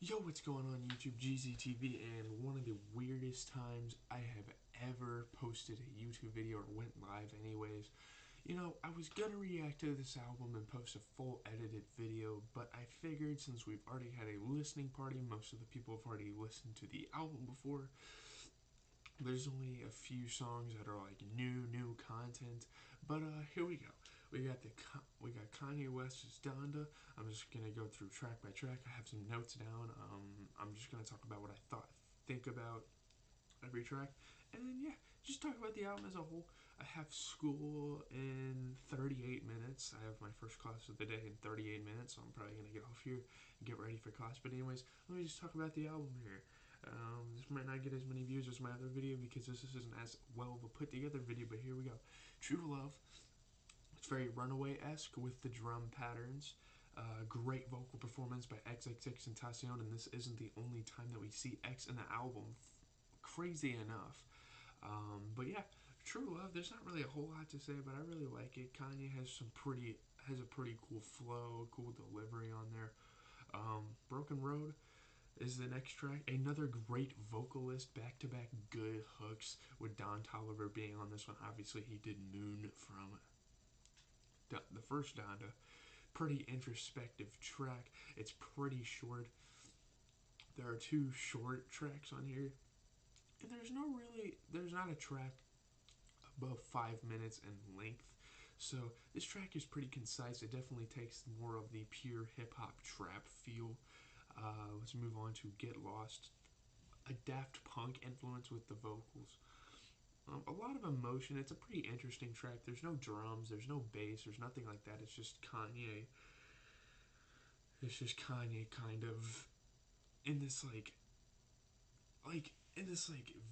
Yo, what's going on YouTube? GZTV, and one of the weirdest times I have ever posted a YouTube video or went live anyways. I was gonna react to this album and post a full edited video, but I figured since we've already had a listening party, most of the people have already listened to the album before. There's only a few songs that are like new content, but here we go. We got Kanye West's Donda. I'm just gonna go through track by track. I have some notes down. I'm just gonna talk about what I think about every track, and then yeah, just talk about the album as a whole. I have school in 38 minutes. I have my first class of the day in 38 minutes, so I'm probably gonna get off here and get ready for class. But anyways, let me just talk about the album here. This might not get as many views as my other video because this isn't as well of a put together video, but here we go. True Love. It's very Runaway-esque with the drum patterns. Great vocal performance by XXXTentacion, and this isn't the only time that we see X in the album, crazy enough. But yeah, True Love. There's not really a whole lot to say, but I really like it. Kanye has a pretty cool flow, cool delivery on there. Broken Road is the next track. Another great vocalist, back-to-back good hooks with Don Toliver being on this one. Obviously, he did Moon from the first Donda. Pretty introspective track. It's pretty short. There are two short tracks on here, and there's not a track above 5 minutes in length. So this track is pretty concise. It definitely takes more of the pure hip hop trap feel. Let's move on to Get Lost. A Daft Punk influence with the vocals. A lot of emotion. It's a pretty interesting track. There's no drums, there's no bass, there's nothing like that. It's just Kanye. It's just Kanye kind of in this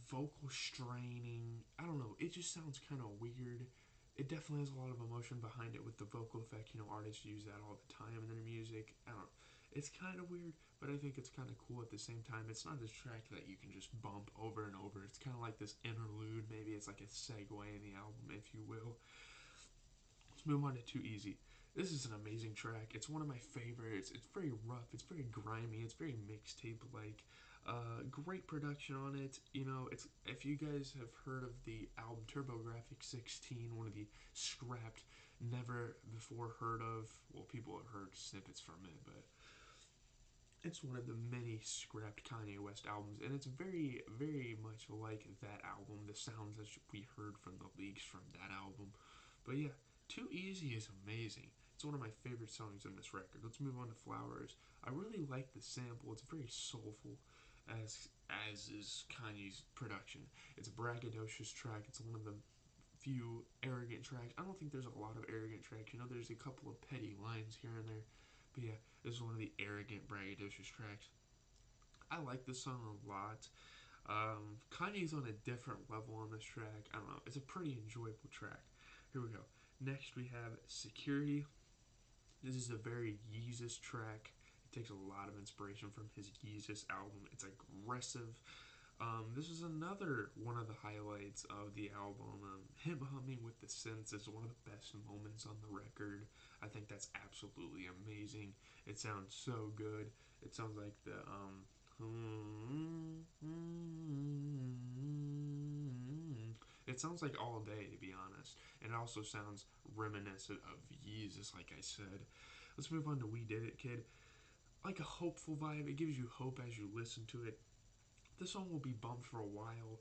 vocal straining. I don't know. It just sounds kind of weird. It definitely has a lot of emotion behind it with the vocal effect. Artists use that all the time in their music. I don't know. It's kind of weird, but I think it's kind of cool at the same time. It's not this track that you can just bump over and over. It's kind of like this interlude. Maybe it's like a segue in the album, if you will. Let's move on to Too Easy. This is an amazing track. It's one of my favorites. It's very rough. It's very grimy. It's very mixtape like. Great production on it. It's if you guys have heard of the album TurboGrafx 16, one of the scrapped, never before heard of. Well, people have heard snippets from it, but it's one of the many scrapped Kanye West albums, and it's very, very much like that album. The sounds that we heard from the leaks from that album. But yeah, Too Easy is amazing. It's one of my favorite songs in this record. Let's move on to Flowers. I really like the sample. It's very soulful, as is Kanye's production. It's a braggadocious track. It's one of the few arrogant tracks. I don't think there's a lot of arrogant tracks. There's a couple of petty lines here and there. But yeah, this is one of the arrogant, braggadocious tracks. I like this song a lot. Kanye's on a different level on this track. I don't know. It's a pretty enjoyable track. Here we go. Next we have Security. This is a very Yeezus track. It takes a lot of inspiration from his Yeezus album. It's aggressive. This is another one of the highlights of the album. Him humming with the synths is one of the best moments on the record. I think that's absolutely amazing. It sounds so good. It sounds like the it sounds like All Day, to be honest. And it also sounds reminiscent of Yeezus, like I said. Let's move on to We Did It, Kid. Like a hopeful vibe. It gives you hope as you listen to it. This song will be bumped for a while.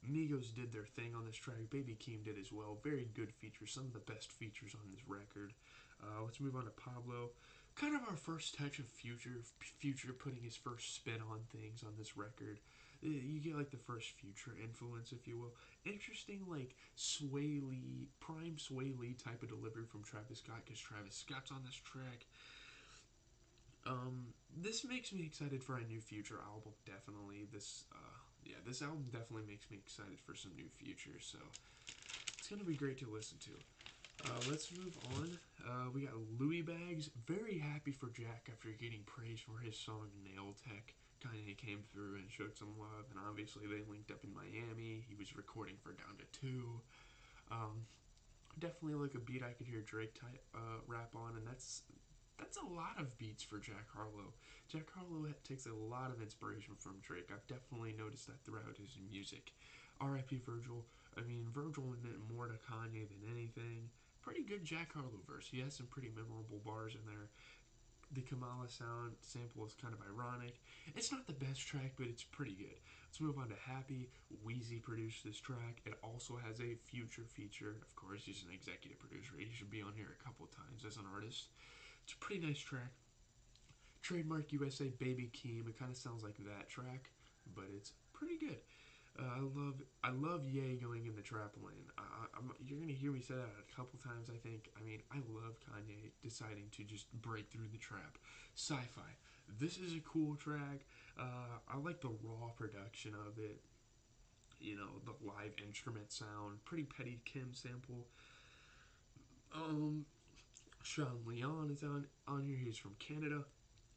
Migos did their thing on this track. Baby Keem did as well. Very good features. Some of the best features on this record. Let's move on to Pablo. Kind of our first touch of Future. Future putting his first spin on things on this record. You get like the first Future influence, if you will. Interesting, like Sway Lee, prime Sway Lee type of delivery from Travis Scott, because Travis Scott's on this track. This makes me excited for a new Future album. Definitely, this album definitely makes me excited for some new Future. So it's gonna be great to listen to. Let's move on. We got Louis Bags. Very happy for Jack after getting praise for his song Nail Tech. Kanye came through and showed some love, and obviously they linked up in Miami. He was recording for Down to 2. Definitely like a beat I could hear Drake rap on, and That's a lot of beats for Jack Harlow. Jack Harlow takes a lot of inspiration from Drake. I've definitely noticed that throughout his music. R.I.P. Virgil. I mean, Virgil meant more to Kanye than anything. Pretty good Jack Harlow verse. He has some pretty memorable bars in there. The Kamala sound sample is kind of ironic. It's not the best track, but it's pretty good. Let's move on to Happy. Wheezy produced this track. It also has a Future feature. Of course, he's an executive producer. He should be on here a couple times as an artist. It's a pretty nice track. Trademark USA Baby Keem. It kind of sounds like that track, but it's pretty good. I love Ye going in the trap lane. You're gonna hear me say that a couple times. I think. I mean, I love Kanye deciding to just break through the trap. Sci-fi. This is a cool track. I like the raw production of it. You know, the live instrument sound. Pretty Petty Kim sample. Um, Sean Leon is on here. He's from Canada.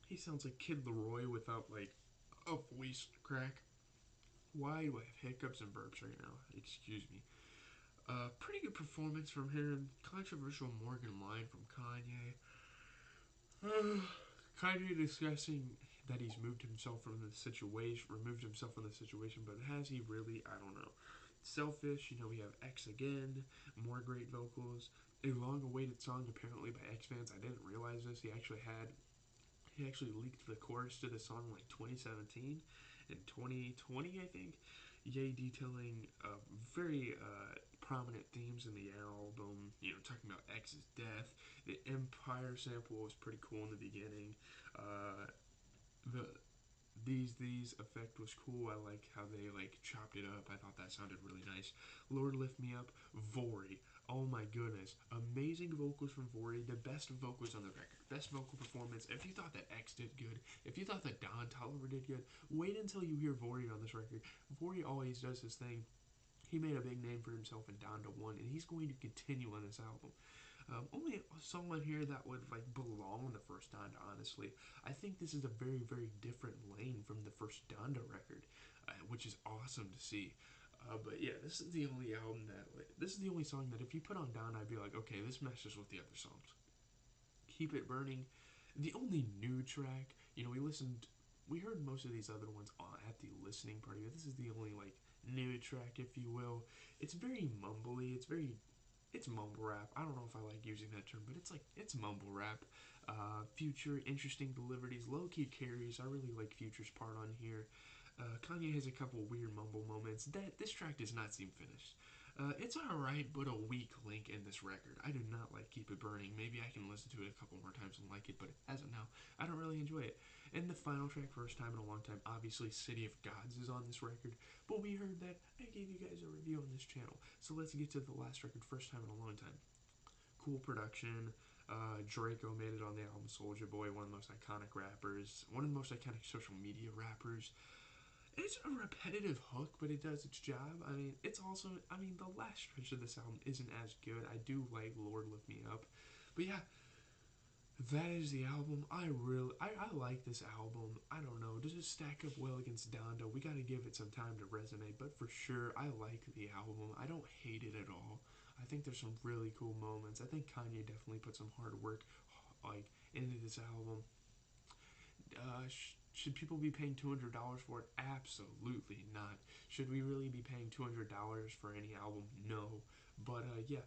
He sounds like Kid Leroy without like a voice crack. Why do I have hiccups and burps right now? Excuse me. Pretty good performance from him. Controversial Morgan line from Kanye. Kanye discussing that he's moved himself from the situation, removed himself from the situation, but has he really? I don't know. Selfish, we have X again, more great vocals. A long-awaited song apparently by X fans. I didn't realize this. He actually leaked the chorus to the song in like 2017 and 2020, I think. Ye detailing very prominent themes in the album. Talking about X's death. The Empire sample was pretty cool in the beginning. The these effect was cool. I like how they like chopped it up. I thought that sounded really nice. Lord Lift Me Up, Vori. Oh my goodness. Amazing vocals from Vori. The best vocals on the record. Best vocal performance. If you thought that X did good, if you thought that Don Tolliver did good, wait until you hear Vori on this record. Vori always does his thing. He made a big name for himself in Donda 1, and he's going to continue on this album. Only a song on here that would like belong on the first Donda, honestly. I think this is a very, very different lane from the first Donda record, which is awesome to see. But yeah, this is the only album this is the only song that if you put on Donda, I'd be like, okay, this meshes with the other songs. Keep It Burning, the only new track. We heard most of these other ones at the listening party, but this is the only like new track, if you will. It's very mumbly. It's mumble rap. I don't know if I like using that term, but it's mumble rap. Future, interesting deliveries, low key carries. I really like Future's part on here. Kanye has a couple weird mumble moments. This track does not seem finished. It's alright, but a weak link in this record. I do not like Keep It Burning. Maybe I can listen to it a couple more times and like it, but as of now, I don't really enjoy it. And the final track, first time in a long time, obviously City of Gods is on this record, but we heard that. I gave you guys a review on this channel. So let's get to the last record, first time in a long time. Cool production. Draco made it on the album. Soulja Boy, one of the most iconic rappers, one of the most iconic social media rappers. It's a repetitive hook, but it does its job. It's also, the last stretch of this album isn't as good. I do like Lord Lift Me Up. But yeah, that is the album. I like this album. I don't know. Does it stack up well against Donda? We gotta give it some time to resonate, but for sure, I like the album. I don't hate it at all. I think there's some really cool moments. I think Kanye definitely put some hard work, like, into this album. Should people be paying $200 for it? Absolutely not. Should we really be paying $200 for any album? No. But yeah,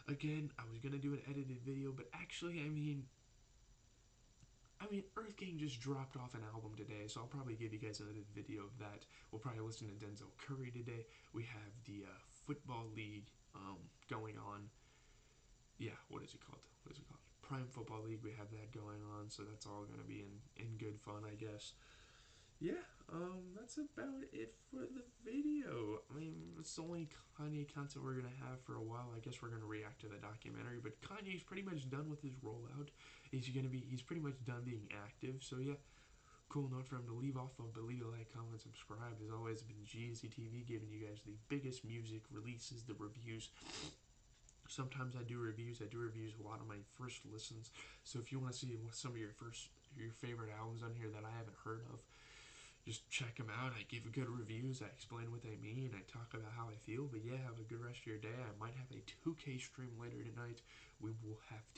again, I was gonna do an edited video, but actually, Earth Gang just dropped off an album today, so I'll probably give you guys an edited video of that. We'll probably listen to Denzel Curry today. We have the football league going on. Yeah, what is it called? Prime Football League. We have that going on, so that's all gonna be in good fun, I guess. Yeah, that's about it for the video. It's the only Kanye content we're gonna have for a while. I guess we're gonna react to the documentary, but Kanye's pretty much done with his rollout. He's pretty much done being active. So yeah, cool note for him to leave off of. But leave a like, comment, subscribe. As always, it's been GZTV giving you guys the biggest music releases, the reviews. Sometimes I do reviews. I do reviews a lot of my first listens. So if you want to see some of your favorite albums on here that I haven't heard of, just check them out. I give good reviews. I explain what they mean. I talk about how I feel. But yeah, have a good rest of your day. I might have a 2K stream later tonight. We will have to